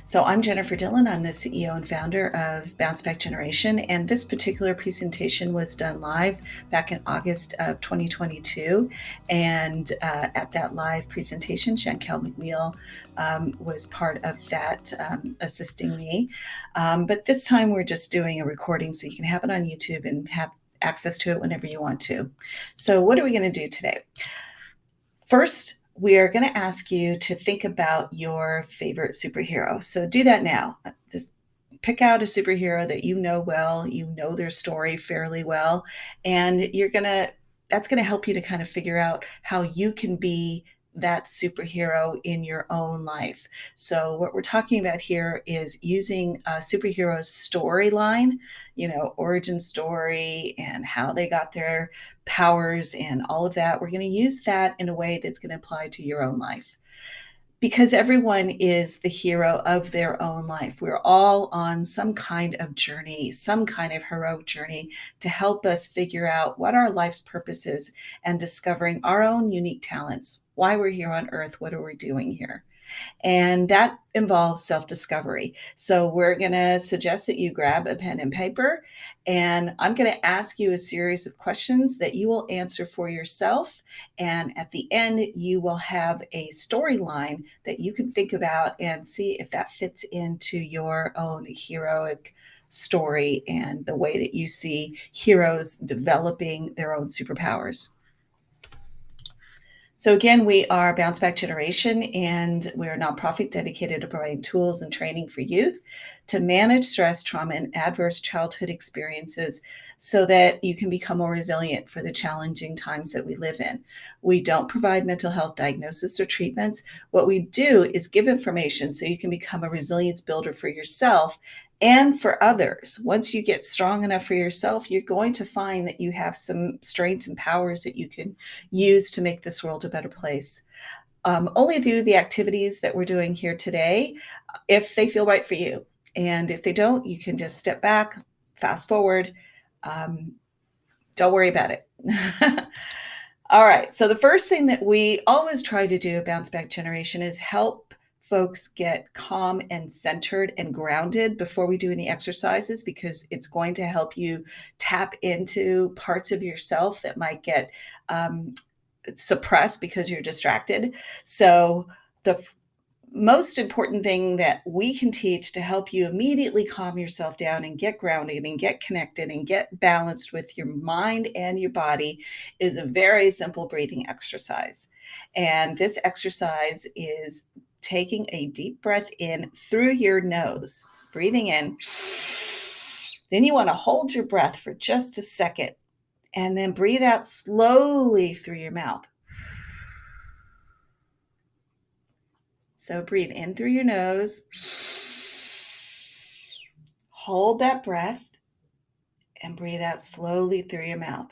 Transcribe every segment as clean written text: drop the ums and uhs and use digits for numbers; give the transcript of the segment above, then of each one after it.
So I'm Jennifer Dillon. I'm the CEO and founder of Bounce Back Generation, and this particular presentation was done live back in August of 2022. And at that live presentation, Chankel McNeil was part of that, assisting me. But this time we're just doing a recording so you can have it on YouTube and have access to it whenever you want to. So what are we going to do today? First, we are going to ask you to think about your favorite superhero. So do that now. Just pick out a superhero that you know well, you know their story fairly well, and that's going to help you to kind of figure out how you can be that superhero in your own life. So what we're talking about here is using a superhero's storyline, origin story and how they got their powers and all of that. We're going to use that in a way that's going to apply to your own life, because everyone is the hero of their own life. We're all on some kind of journey, some kind of heroic journey to help us figure out what our life's purpose is and discovering our own unique talents, why we're here on earth, what are we doing here. And that involves self-discovery. So we're going to suggest that you grab a pen and paper, and I'm going to ask you a series of questions that you will answer for yourself. And at the end, you will have a storyline that you can think about and see if that fits into your own heroic story and the way that you see heroes developing their own superpowers. So again, we are Bounce Back Generation, and we're a nonprofit dedicated to providing tools and training for youth to manage stress, trauma, and adverse childhood experiences so that you can become more resilient for the challenging times that we live in. We don't provide mental health diagnosis or treatments. What we do is give information so you can become a resilience builder for yourself and for others. Once you get strong enough for yourself, you're going to find that you have some strengths and powers that you can use to make this world a better place. Only do the activities that we're doing here today if they feel right for you. And if they don't, you can just step back, fast forward. Don't worry about it. All right. So the first thing that we always try to do at Bounce Back Generation is help folks get calm and centered and grounded before we do any exercises, because it's going to help you tap into parts of yourself that might get suppressed because you're distracted. So the most important thing that we can teach to help you immediately calm yourself down and get grounded and get connected and get balanced with your mind and your body is a very simple breathing exercise. And this exercise is taking a deep breath in through your nose, breathing in. Then you want to hold your breath for just a second and then breathe out slowly through your mouth. So breathe in through your nose, hold that breath, and breathe out slowly through your mouth.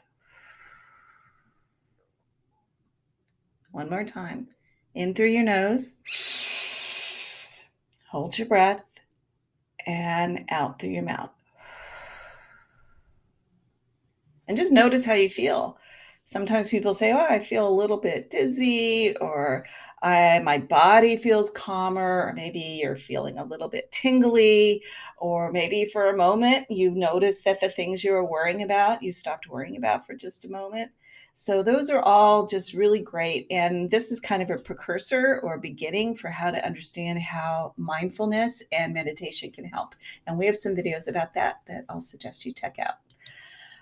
One more time. In through your nose, hold your breath, and out through your mouth. And just notice how you feel. Sometimes people say, oh, I feel a little bit dizzy, or my body feels calmer, or maybe you're feeling a little bit tingly, or maybe for a moment you notice that the things you were worrying about, you stopped worrying about for just a moment. So those are all just really great. And this is kind of a precursor or beginning for how to understand how mindfulness and meditation can help. And we have some videos about that I'll suggest you check out.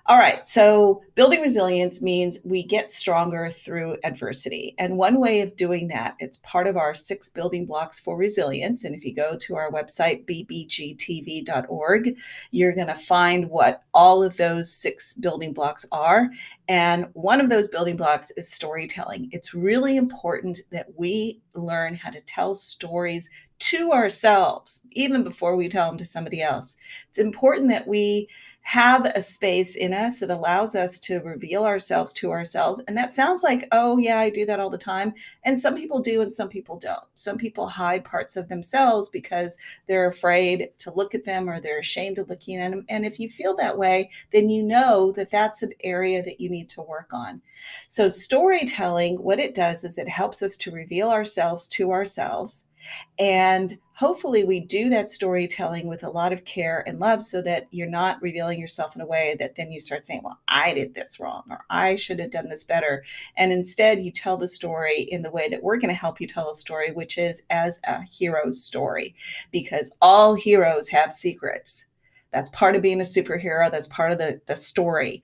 All right, so building resilience means we get stronger through adversity. And one way of doing that, it's part of our 6 building blocks for resilience. And if you go to our website, bbgtv.org, you're going to find what all of those 6 building blocks are. And one of those building blocks is storytelling. It's really important that we learn how to tell stories to ourselves, even before we tell them to somebody else. It's important that we have a space in us that allows us to reveal ourselves to ourselves. And that sounds like, oh yeah, I do that all the time. And some people do and some people don't. Some people hide parts of themselves because they're afraid to look at them or they're ashamed of looking at them. And if you feel that way, then you know that that's an area that you need to work on. So storytelling, what it does is it helps us to reveal ourselves to ourselves and hopefully we do that storytelling with a lot of care and love so that you're not revealing yourself in a way that then you start saying, well, I did this wrong, or I should have done this better. And instead you tell the story in the way that we're going to help you tell a story, which is as a hero's story, because all heroes have secrets. That's part of being a superhero. That's part of the story.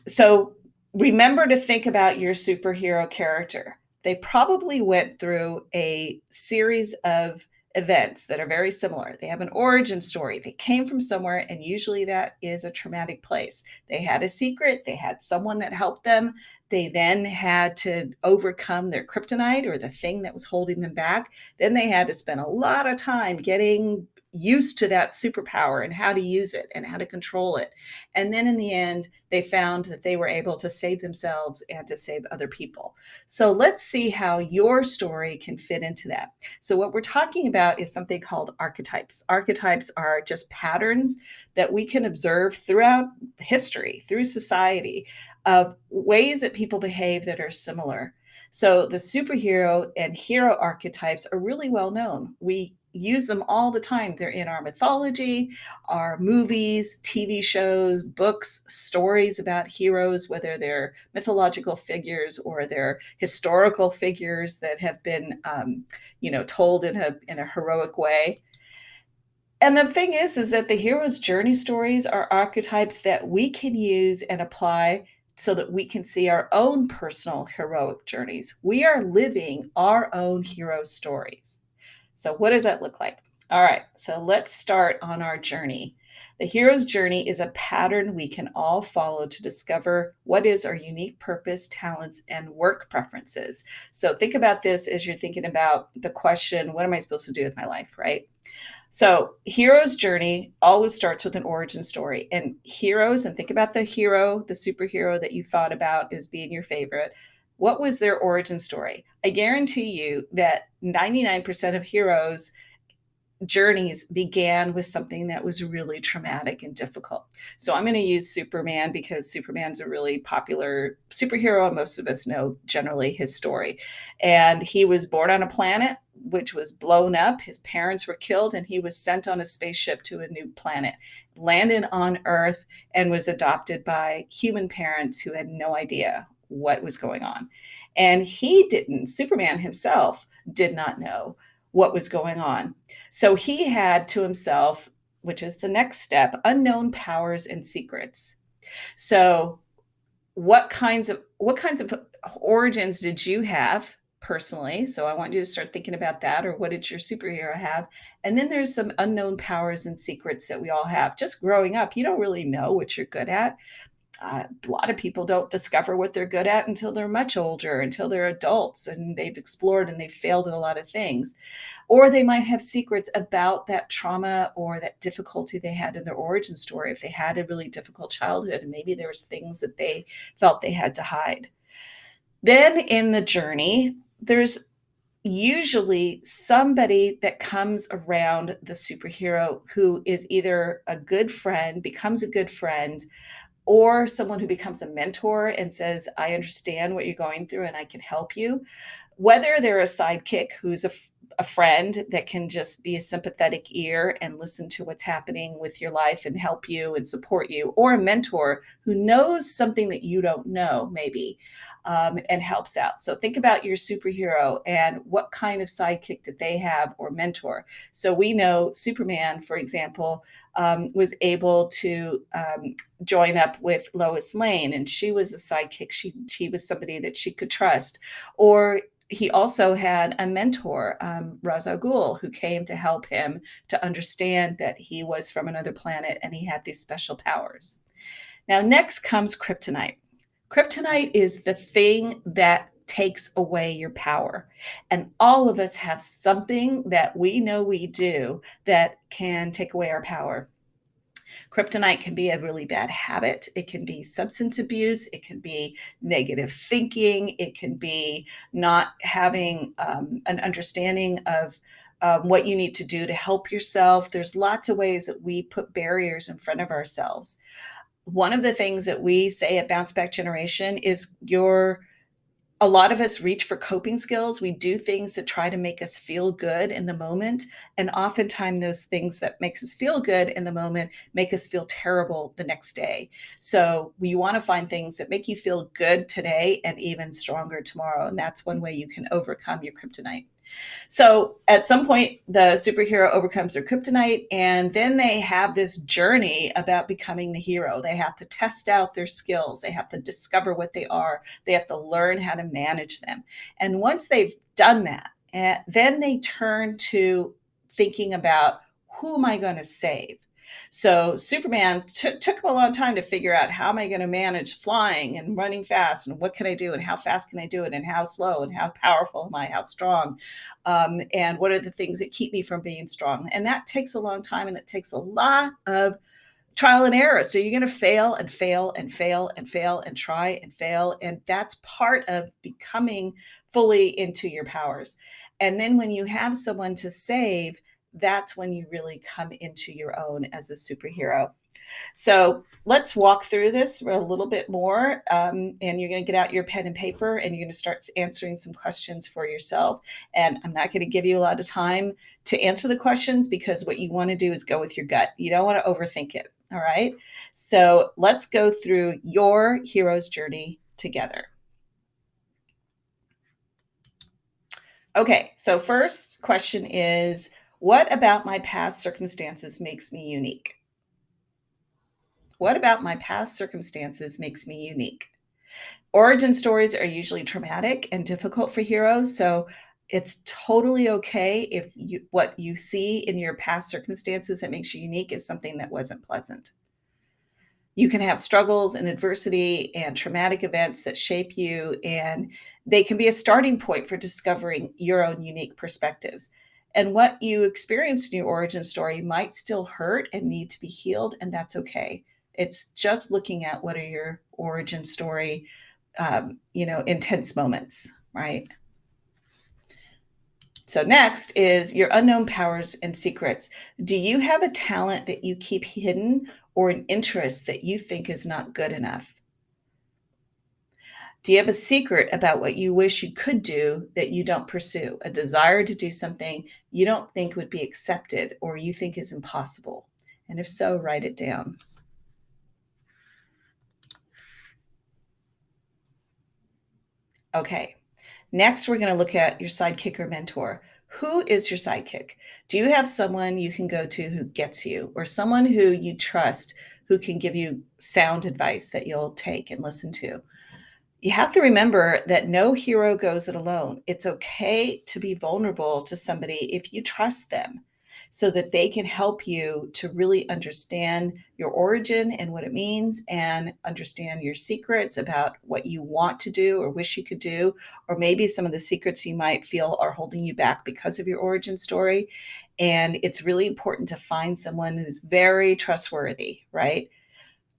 So remember to think about your superhero character. They probably went through a series of events that are very similar. They have an origin story. They came from somewhere, and usually that is a traumatic place. They had a secret, they had someone that helped them. They then had to overcome their kryptonite or the thing that was holding them back. Then they had to spend a lot of time getting used to that superpower and how to use it and how to control it. And then in the end, they found that they were able to save themselves and to save other people. So let's see how your story can fit into that. So, what we're talking about is something called archetypes. Archetypes are just patterns that we can observe throughout history, through society, of ways that people behave that are similar. So, the superhero and hero archetypes are really well known. We use them all the time. They're in our mythology, our movies, TV shows, books, stories about heroes, whether they're mythological figures or they're historical figures that have been, told in a heroic way. And the thing is that the hero's journey stories are archetypes that we can use and apply so that we can see our own personal heroic journeys. We are living our own hero stories. So, what does that look like? All right, so let's start on our journey. The hero's journey is a pattern we can all follow to discover what is our unique purpose, talents, and work preferences. So, think about this as you're thinking about the question, what am I supposed to do with my life, right? So, hero's journey always starts with an origin story. And heroes, and think about the hero, the superhero that you thought about as being your favorite. What was their origin story? I guarantee you that 99% of heroes' journeys began with something that was really traumatic and difficult. So I'm going to use Superman because Superman's a really popular superhero, and most of us know generally his story. And he was born on a planet which was blown up. His parents were killed, and he was sent on a spaceship to a new planet, landed on Earth, and was adopted by human parents who had no idea what was going on. And he didn't, Superman himself did not know what was going on. So he had to himself, which is the next step, unknown powers and secrets. So what kinds of origins did you have personally? So I want you to start thinking about that, or what did your superhero have? And then there's some unknown powers and secrets that we all have. Just growing up, you don't really know what you're good at. A lot of people don't discover what they're good at until they're much older, until they're adults and they've explored and they've failed at a lot of things. Or they might have secrets about that trauma or that difficulty they had in their origin story. If they had a really difficult childhood and maybe there was things that they felt they had to hide. Then in the journey, there's usually somebody that comes around the superhero who is either a good friend, becomes a good friend, or someone who becomes a mentor and says, I understand what you're going through and I can help you. Whether they're a sidekick who's a friend that can just be a sympathetic ear and listen to what's happening with your life and help you and support you, or a mentor who knows something that you don't know, maybe, and helps out. So think about your superhero and what kind of sidekick did they have or mentor. So we know Superman, for example, was able to join up with Lois Lane, and she was a sidekick. She was somebody that she could trust. Or he also had a mentor, Ra's al Ghul, who came to help him to understand that he was from another planet and he had these special powers. Now, next comes kryptonite. Kryptonite is the thing that takes away your power. And all of us have something that we know we do that can take away our power. Kryptonite can be a really bad habit. It can be substance abuse. It can be negative thinking. It can be not having an understanding of what you need to do to help yourself. There's lots of ways that we put barriers in front of ourselves. One of the things that we say at Bounce Back Generation is your A lot of us reach for coping skills. We do things that try to make us feel good in the moment. And oftentimes, those things that make us feel good in the moment make us feel terrible the next day. So, we want to find things that make you feel good today and even stronger tomorrow. And that's one way you can overcome your kryptonite. So at some point, the superhero overcomes their kryptonite, and then they have this journey about becoming the hero. They have to test out their skills, they have to discover what they are, they have to learn how to manage them. And once they've done that, then they turn to thinking about, who am I going to save? So Superman took him a long time to figure out, how am I going to manage flying and running fast, and what can I do, and how fast can I do it, and how slow, and how powerful am I, how strong, and what are the things that keep me from being strong. And that takes a long time, and it takes a lot of trial and error. So you're going to fail and fail and fail and fail and try and fail. And that's part of becoming fully into your powers. And then when you have someone to save, that's when you really come into your own as a superhero. So let's walk through this a little bit more. And you're going to get out your pen and paper, and you're going to start answering some questions for yourself. And I'm not going to give you a lot of time to answer the questions, because what you want to do is go with your gut. You don't want to overthink it. All right. So let's go through your hero's journey together. Okay. So, first question is, what about my past circumstances makes me unique? What about my past circumstances makes me unique? Origin stories are usually traumatic and difficult for heroes, so it's totally okay if what you see in your past circumstances that makes you unique is something that wasn't pleasant. You can have struggles and adversity and traumatic events that shape you, and they can be a starting point for discovering your own unique perspectives. And what you experienced in your origin story might still hurt and need to be healed, and that's okay. It's just looking at, what are your origin story, intense moments, right? So, next is your unknown powers and secrets. Do you have a talent that you keep hidden, or an interest that you think is not good enough? Do you have a secret about what you wish you could do that you don't pursue? A desire to do something you don't think would be accepted, or you think is impossible? And if so, write it down. Okay. Next, we're going to look at your sidekick or mentor. Who is your sidekick? Do you have someone you can go to who gets you, or someone who you trust who can give you sound advice that you'll take and listen to? You have to remember that no hero goes it alone. It's okay to be vulnerable to somebody if you trust them, so that they can help you to really understand your origin and what it means, and understand your secrets about what you want to do or wish you could do, or maybe some of the secrets you might feel are holding you back because of your origin story. And it's really important to find someone who's very trustworthy, right?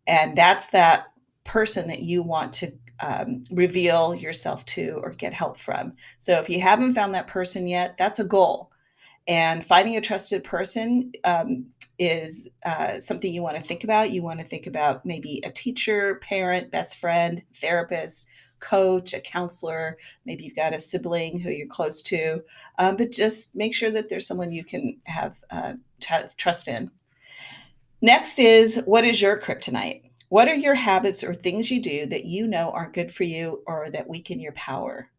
And that's that person that you want to reveal yourself to or get help from. So if you haven't found that person yet, that's a goal. And finding a trusted person is something you want to think about. You want to think about maybe a teacher, parent, best friend, therapist, coach, a counselor. Maybe you've got a sibling who you're close to, but just make sure that there's someone you can have trust in. Next is, what is your kryptonite? What are your habits or things you do that you know aren't good for you, or that weaken your power?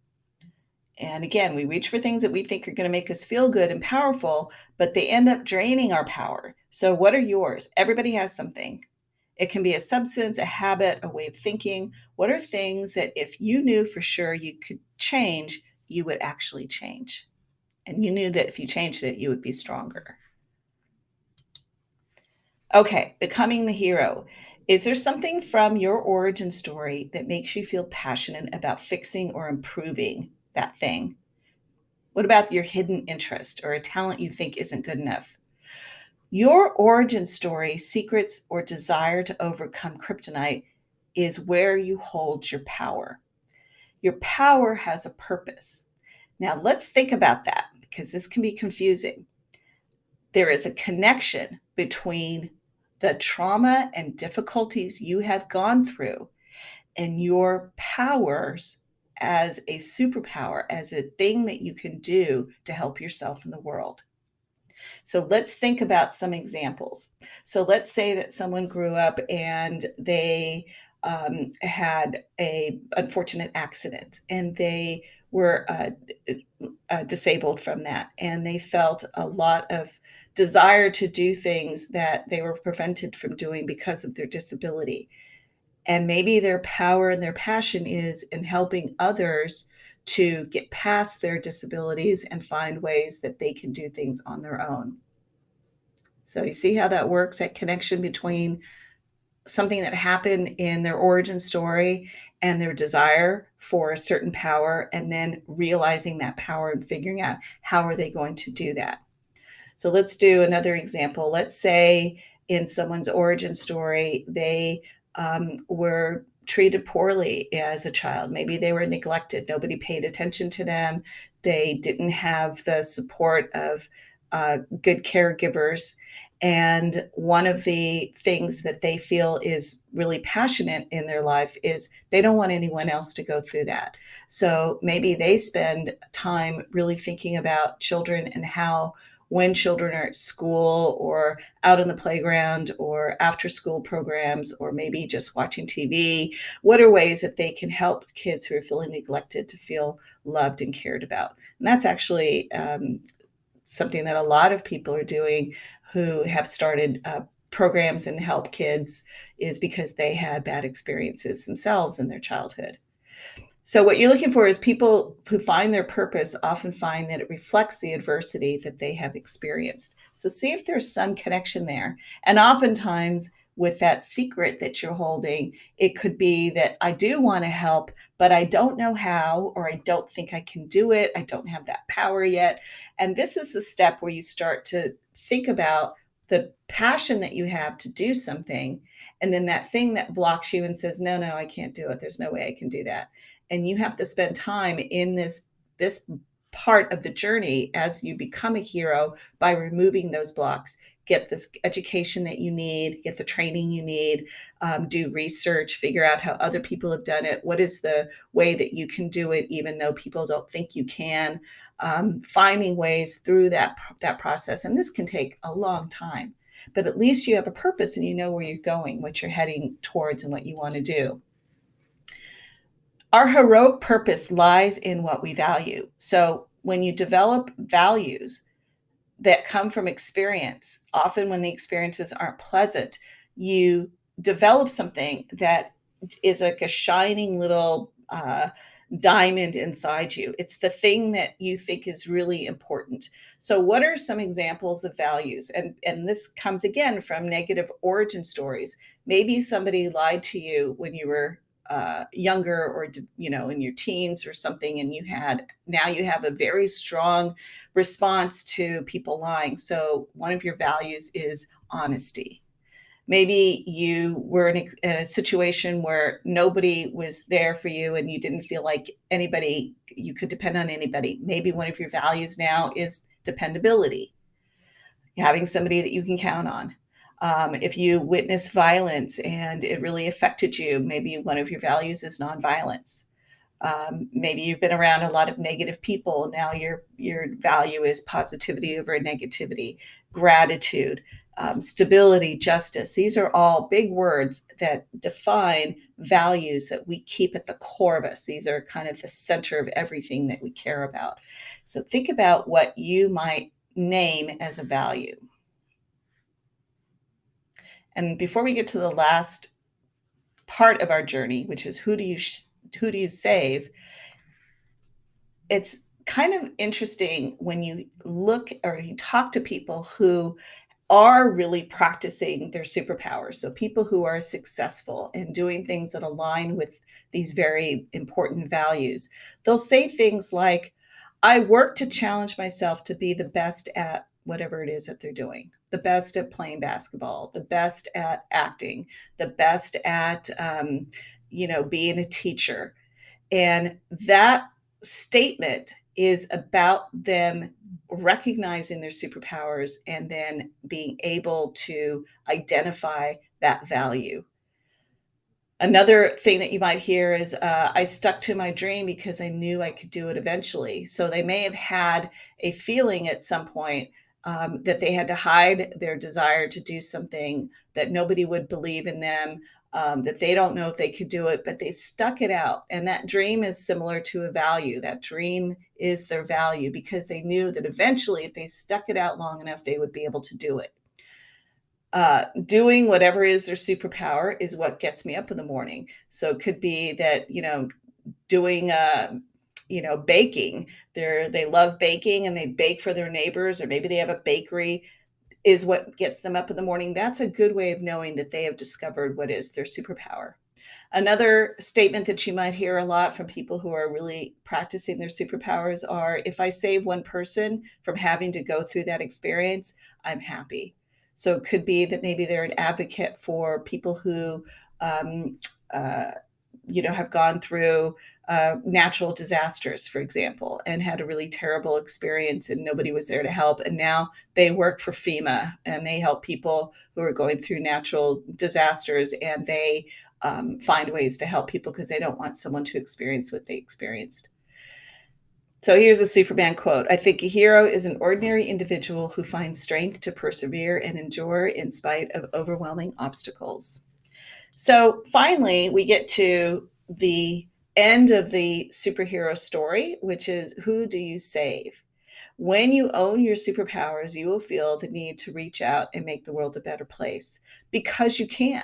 And again, we reach for things that we think are going to make us feel good and powerful, but they end up draining our power. So, what are yours? Everybody has something. It can be a substance, a habit, a way of thinking. What are things that if you knew for sure you could change, you would actually change? And you knew that if you changed it, you would be stronger. Okay, becoming the hero. Is there something from your origin story that makes you feel passionate about fixing or improving that thing? What about your hidden interest or a talent you think isn't good enough? Your origin story, secrets, or desire to overcome kryptonite is where you hold your power. Your power has a purpose. Now, let's think about that, because this can be confusing. There is a connection between the trauma and difficulties you have gone through and your powers as a superpower, as a thing that you can do to help yourself in the world. So let's think about some examples. So let's say that someone grew up and they had a unfortunate accident and they were disabled from that, and they felt a lot of desire to do things that they were prevented from doing because of their disability. And maybe their power and their passion is in helping others to get past their disabilities and find ways that they can do things on their own. So you see how that works, that connection between something that happened in their origin story and their desire for a certain power, and then realizing that power and figuring out how are they going to do that. So let's do another example. Let's say in someone's origin story, they were treated poorly as a child. Maybe they were neglected. Nobody paid attention to them. They didn't have the support of good caregivers. And one of the things that they feel is really passionate in their life is they don't want anyone else to go through that. So maybe they spend time really thinking about children and how, when children are at school or out in the playground or after school programs or maybe just watching TV, what are ways that they can help kids who are feeling neglected to feel loved and cared about? And that's actually something that a lot of people are doing who have started programs and help kids, is because they had bad experiences themselves in their childhood. So, what you're looking for is people who find their purpose often find that it reflects the adversity that they have experienced. So, see if there's some connection there. And oftentimes, with that secret that you're holding, it could be that I do want to help, but I don't know how, or I don't think I can do it. I don't have that power yet. And this is the step where you start to think about the passion that you have to do something, and then that thing that blocks you and says, no, I can't do it. There's no way I can do that. And you have to spend time in this part of the journey as you become a hero by removing those blocks. Get this education that you need, get the training you need, do research, figure out how other people have done it. What is the way that you can do it even though people don't think you can? Finding ways through that process. And this can take a long time, but at least you have a purpose and you know where you're going, what you're heading towards, and what you want to do. Our heroic purpose lies in what we value. So when you develop values that come from experience, often when the experiences aren't pleasant, you develop something that is like a shining little diamond inside you. It's the thing that you think is really important. So, what are some examples of values? And this comes again from negative origin stories. Maybe somebody lied to you when you were younger, or in your teens or something, and now you have a very strong response to people lying. So one of your values is honesty. Maybe you were in a situation where nobody was there for you and you didn't feel like you could depend on anybody. Maybe one of your values now is dependability, having somebody that you can count on. If you witness violence and it really affected you, maybe one of your values is nonviolence. Maybe you've been around a lot of negative people. Now your value is positivity over negativity, gratitude, stability, justice. These are all big words that define values that we keep at the core of us. These are kind of the center of everything that we care about. So think about what you might name as a value. And before we get to the last part of our journey, which is who do you save, it's kind of interesting when you look or you talk to people who are really practicing their superpowers. So people who are successful in doing things that align with these very important values. They'll say things like, I work to challenge myself to be the best at whatever it is that they're doing, the best at playing basketball, the best at acting, the best at, being a teacher. And that statement is about them recognizing their superpowers and then being able to identify that value. Another thing that you might hear is, I stuck to my dream because I knew I could do it eventually. So they may have had a feeling at some point that they had to hide their desire to do something, that nobody would believe in them, that they don't know if they could do it, but they stuck it out. And that dream is similar to a value. That dream is their value because they knew that eventually, if they stuck it out long enough, they would be able to do it. Doing whatever is their superpower is what gets me up in the morning. So it could be that, doing, baking. They love baking and they bake for their neighbors, or maybe they have a bakery, is what gets them up in the morning. That's a good way of knowing that they have discovered what is their superpower. Another statement that you might hear a lot from people who are really practicing their superpowers are, if I save one person from having to go through that experience, I'm happy. So it could be that maybe they're an advocate for people who, um, uh, have gone through natural disasters, for example, and had a really terrible experience and nobody was there to help. And now they work for FEMA and they help people who are going through natural disasters, and they find ways to help people because they don't want someone to experience what they experienced. So here's a Superman quote: I think a hero is an ordinary individual who finds strength to persevere and endure in spite of overwhelming obstacles. So finally, we get to the end of the superhero story, which is, who do you save? When you own your superpowers, you will feel the need to reach out and make the world a better place, because you can.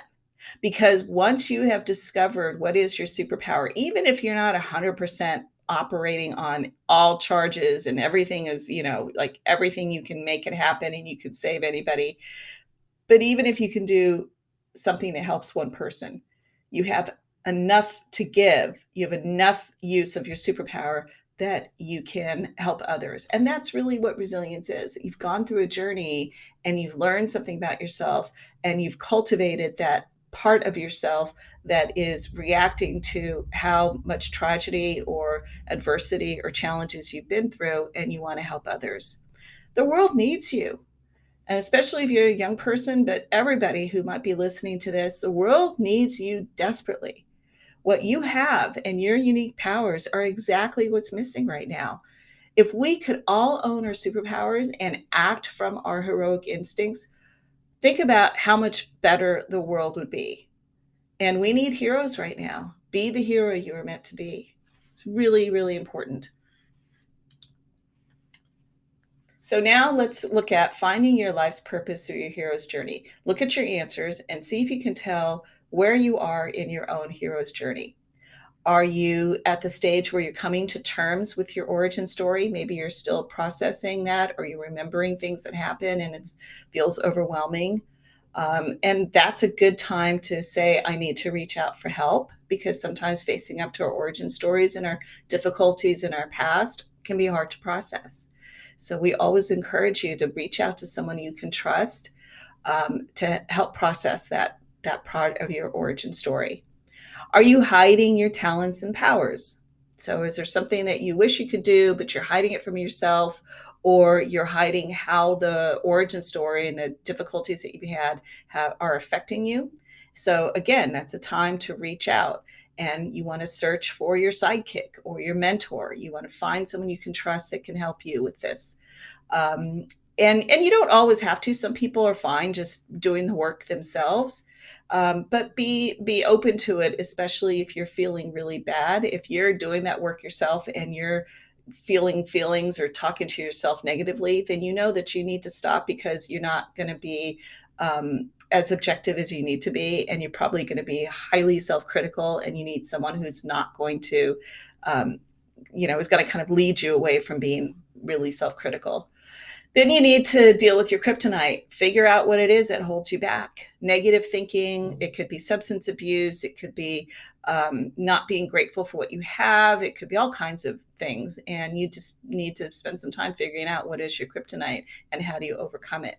Because once you have discovered what is your superpower, even if you're not 100% operating on all charges and everything is, like everything, you can make it happen and you could save anybody, but even if you can do something that helps one person, you have enough to give. You have enough use of your superpower that you can help others. And that's really what resilience is. You've gone through a journey and you've learned something about yourself, and you've cultivated that part of yourself that is reacting to how much tragedy or adversity or challenges you've been through, and you want to help others. The world needs you, and especially if you're a young person, but everybody who might be listening to this, the world needs you desperately. What you have and your unique powers are exactly what's missing right now. If we could all own our superpowers and act from our heroic instincts, think about how much better the world would be. And we need heroes right now. Be the hero you are meant to be. It's really, really important. So now let's look at finding your life's purpose through your hero's journey. Look at your answers and see if you can tell where you are in your own hero's journey. Are you at the stage where you're coming to terms with your origin story? Maybe you're still processing that, or you're remembering things that happen and it feels overwhelming. And that's a good time to say, I need to reach out for help, because sometimes facing up to our origin stories and our difficulties in our past can be hard to process. So we always encourage you to reach out to someone you can trust, to help process that part of your origin story. Are you hiding your talents and powers? So is there something that you wish you could do, but you're hiding it from yourself, or you're hiding how the origin story and the difficulties that you've had are affecting you? So again, that's a time to reach out, and you want to search for your sidekick or your mentor. You want to find someone you can trust that can help you with this. Um, and you don't always have to. Some people are fine just doing the work themselves, but be open to it, especially if you're feeling really bad. If you're doing that work yourself and you're feeling feelings or talking to yourself negatively, then you know that you need to stop, because you're not going to be as objective as you need to be, and you're probably going to be highly self-critical, and you need someone who's not going to, um, is going to kind of lead you away from being really self-critical. Then you need to deal with your kryptonite. Figure out what it is that holds you back. Negative thinking, it could be substance abuse, it could be not being grateful for what you have, it could be all kinds of things. And you just need to spend some time figuring out what is your kryptonite and how do you overcome it.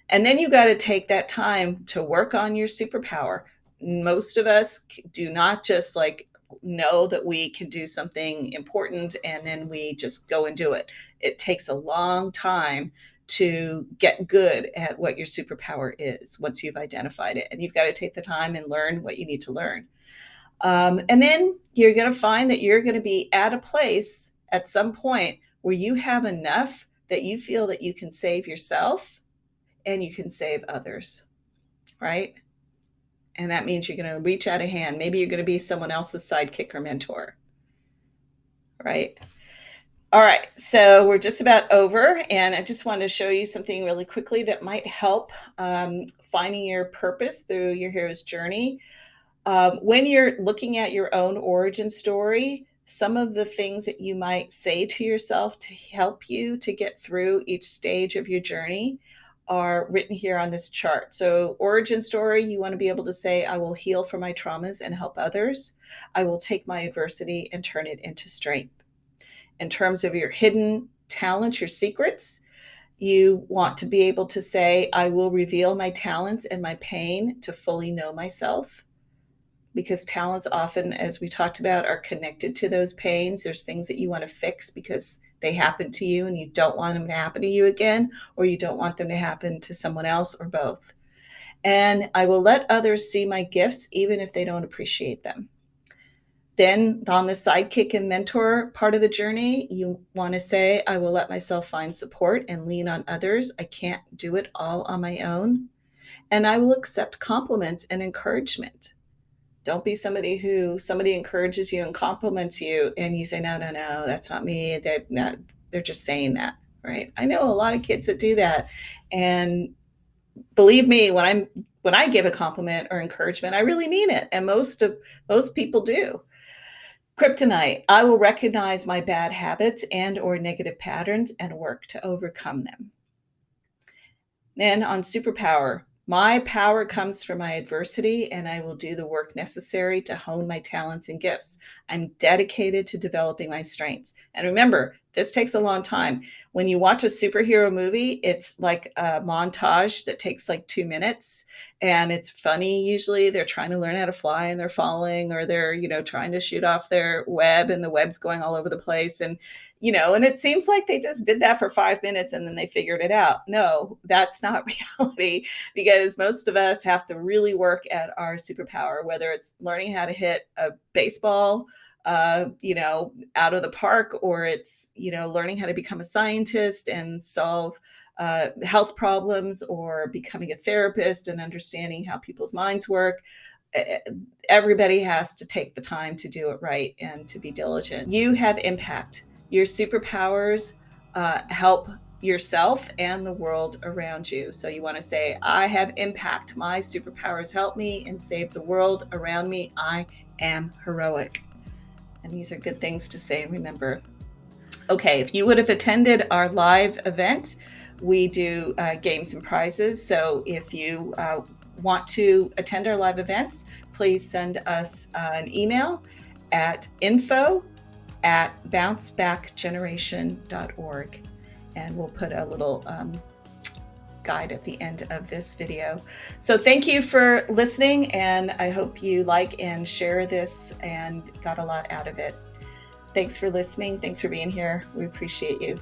And then you got to take that time to work on your superpower. Most of us do not just like know that we can do something important and then we just go and do it. It takes a long time to get good at what your superpower is once you've identified it. And you've got to take the time and learn what you need to learn. And then you're going to find that you're going to be at a place at some point where you have enough that you feel that you can save yourself and you can save others, right? And that means you're going to reach out a hand. Maybe you're going to be someone else's sidekick or mentor, right? All right, so we're just about over, and I just wanted to show you something really quickly that might help finding your purpose through your hero's journey. When you're looking at your own origin story, some of the things that you might say to yourself to help you to get through each stage of your journey are written here on this chart. So origin story, you want to be able to say, I will heal from my traumas and help others. I will take my adversity and turn it into strength. In terms of your hidden talents, your secrets, you want to be able to say, I will reveal my talents and my pain to fully know myself. Because talents often, as we talked about, are connected to those pains. There's things that you want to fix because they happen to you and you don't want them to happen to you again, or you don't want them to happen to someone else, or both. And I will let others see my gifts even if they don't appreciate them. Then on the sidekick and mentor part of the journey, you want to say, I will let myself find support and lean on others. I can't do it all on my own. And I will accept compliments and encouragement. Don't be somebody who somebody encourages you and compliments you and you say, no, that's not me. They're just saying that, right? I know a lot of kids that do that. And believe me, when I give a compliment or encouragement, I really mean it. And most people do. Kryptonite, I will recognize my bad habits and or negative patterns and work to overcome them. Then on superpower, my power comes from my adversity, and I will do the work necessary to hone my talents and gifts. I'm dedicated to developing my strengths. And remember, this takes a long time. When you watch a superhero movie, it's like a montage that takes like 2 minutes, and it's funny. Usually they're trying to learn how to fly and they're falling, or they're, trying to shoot off their web and the web's going all over the place. And and it seems like they just did that for 5 minutes and then they figured it out. No, that's not reality, because most of us have to really work at our superpower, whether it's learning how to hit a baseball, out of the park, or it's, learning how to become a scientist and solve health problems, or becoming a therapist and understanding how people's minds work. Everybody has to take the time to do it right and to be diligent. You have impact. Your superpowers help yourself and the world around you. So you want to say, I have impact. My superpowers help me and save the world around me. I am heroic. And these are good things to say and remember. Okay, if you would have attended our live event, we do games and prizes. So if you want to attend our live events, please send us an email at info@bouncebackgeneration.org, and we'll put a little guide at the end of this video. So thank you for listening, and I hope you like and share this and got a lot out of it. Thanks for listening. Thanks for being here. We appreciate you.